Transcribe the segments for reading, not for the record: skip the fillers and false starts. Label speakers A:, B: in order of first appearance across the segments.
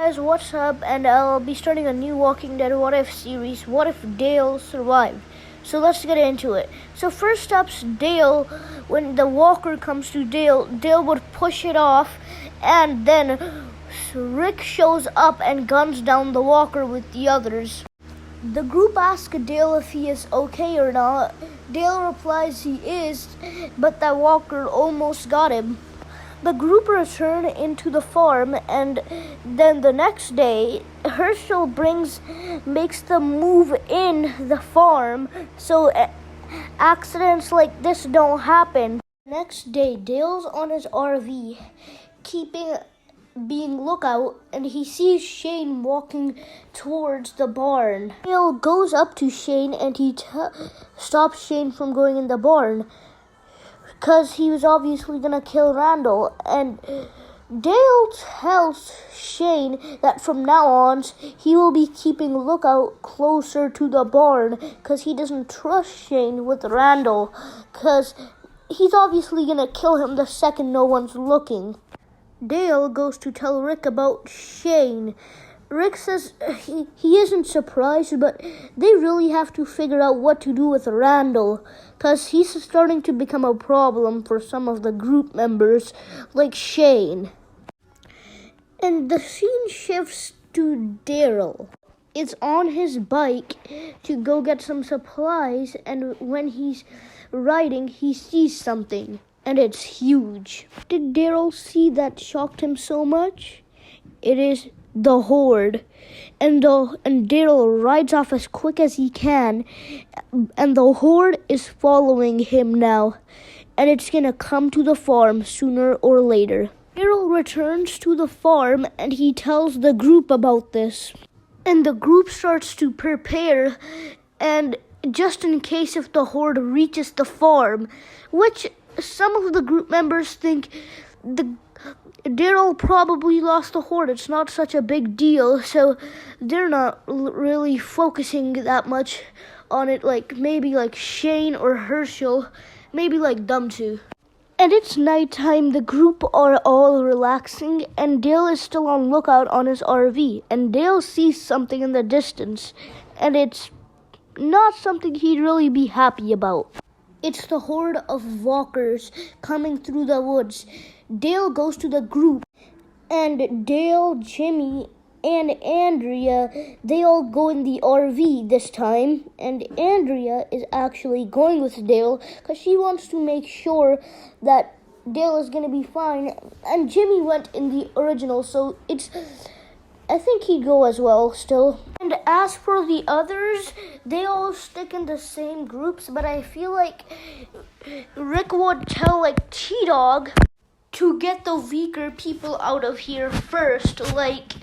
A: guys, what's up? And I'll be starting a new Walking Dead What If series. What if Dale survived? So let's get into it. So first up's Dale. When the walker comes to Dale, Dale would push it off, and then Rick shows up and guns down the walker with the others. The group asks Dale if he is okay or not. Dale replies he is, but that walker almost got him. The group return into the farm, and then the next day, Herschel makes the move in the farm so accidents like this don't happen. Next day, Dale's on his RV, being lookout, and he sees Shane walking towards the barn. Dale goes up to Shane and he stops Shane from going in the barn, because he was obviously going to kill Randall. And Dale tells Shane that from now on, he will be keeping lookout closer to the barn, because he doesn't trust Shane with Randall, because he's obviously going to kill him the second no one's looking. Dale goes to tell Rick about Shane. Rick says he isn't surprised, but they really have to figure out what to do with Randall, because he's starting to become a problem for some of the group members, like Shane. And the scene shifts to Daryl. It's on his bike to go get some supplies, and when he's riding, he sees something, and it's huge. Did Daryl see that shocked him so much? It is the Horde, and Daryl rides off as quick as he can, and the Horde is following him now, and it's gonna come to the farm sooner or later. Daryl returns to the farm and he tells the group about this, and the group starts to prepare, and just in case if the Horde reaches the farm, which some of the group members think Daryl probably lost the Horde. It's not such a big deal, so they're not really focusing that much on it, like maybe like Shane or Herschel, maybe like them two. And it's nighttime, the group are all relaxing, and Dale is still on lookout on his RV, and Dale sees something in the distance, and it's not something he'd really be happy about. It's the horde of walkers coming through the woods. Dale goes to the group, and Dale, Jimmy, and Andrea, they all go in the RV this time, and Andrea is actually going with Dale because she wants to make sure that Dale is going to be fine, and Jimmy went in the original, so I think he'd go as well still. And as for the others, they all stick in the same groups, but I feel like Rick would tell like T-Dog to get the weaker people out of here first, like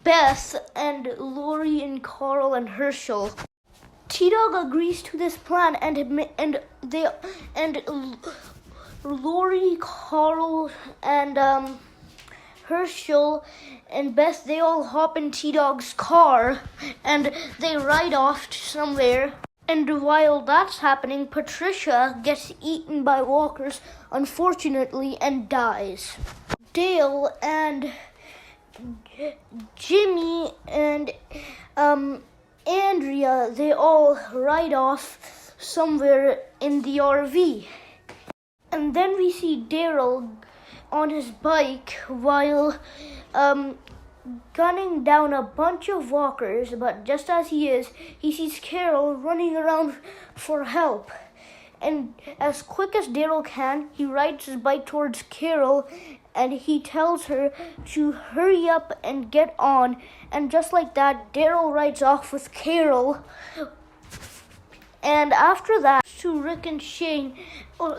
A: Beth and Lori and Carl and Herschel. T-Dog agrees to this plan, and Lori, Carl, and Herschel and Beth, they all hop in T-Dog's car and they ride off to somewhere. And while that's happening, Patricia gets eaten by walkers, unfortunately, and dies. Dale and Jimmy and Andrea, they all ride off somewhere in the RV. And then we see Daryl on his bike while gunning down a bunch of walkers, but just as he sees Carol running around for help. And as quick as Daryl can, he rides his bike towards Carol, and he tells her to hurry up and get on. And just like that, Daryl rides off with Carol. And after that, to Rick and Shane,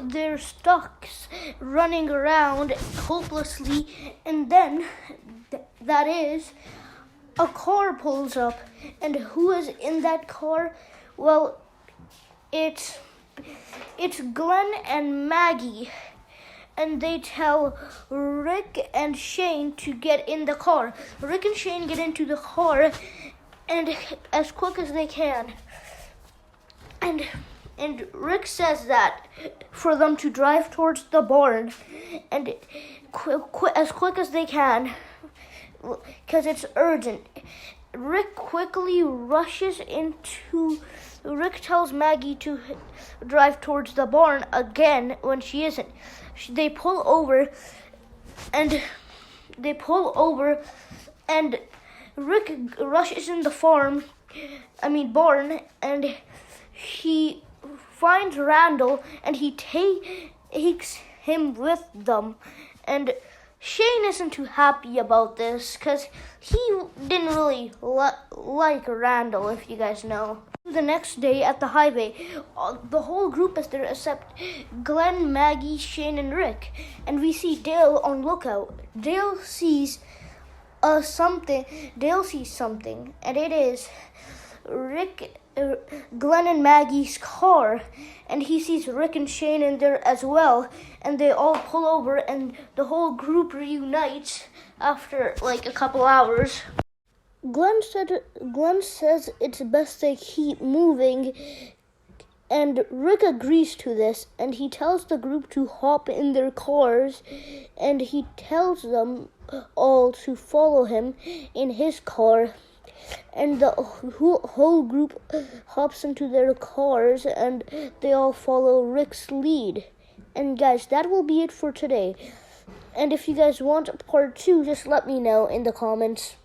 A: they're stuck running around hopelessly, and then that is, a car pulls up, and who is in that car? Well, it's Glenn and Maggie, and they tell Rick and Shane to get in the car. Rick and Shane get into the car, and as quick as they can. And Rick says that for them to drive towards the barn, and as quick as they can. because it's urgent. Rick quickly rushes into. Rick tells Maggie to drive towards the barn again when she isn't. They pull over, and Rick rushes in the barn, and he finds Randall, and he takes him with them. And Shane isn't too happy about this because he didn't really like Randall, if you guys know. The next day at the highway, the whole group is there except Glenn, Maggie, Shane, and Rick. And we see Dale on lookout. Dale sees something, and it is Glenn and Maggie's car, and he sees Rick and Shane in there as well, and they all pull over, and the whole group reunites after like a couple hours. Glenn says it's best they keep moving, and Rick agrees to this, and he tells the group to hop in their cars, and he tells them all to follow him in his car. And the whole group hops into their cars, and they all follow Rick's lead. And guys, that will be it for today. And if you guys want part 2, just let me know in the comments.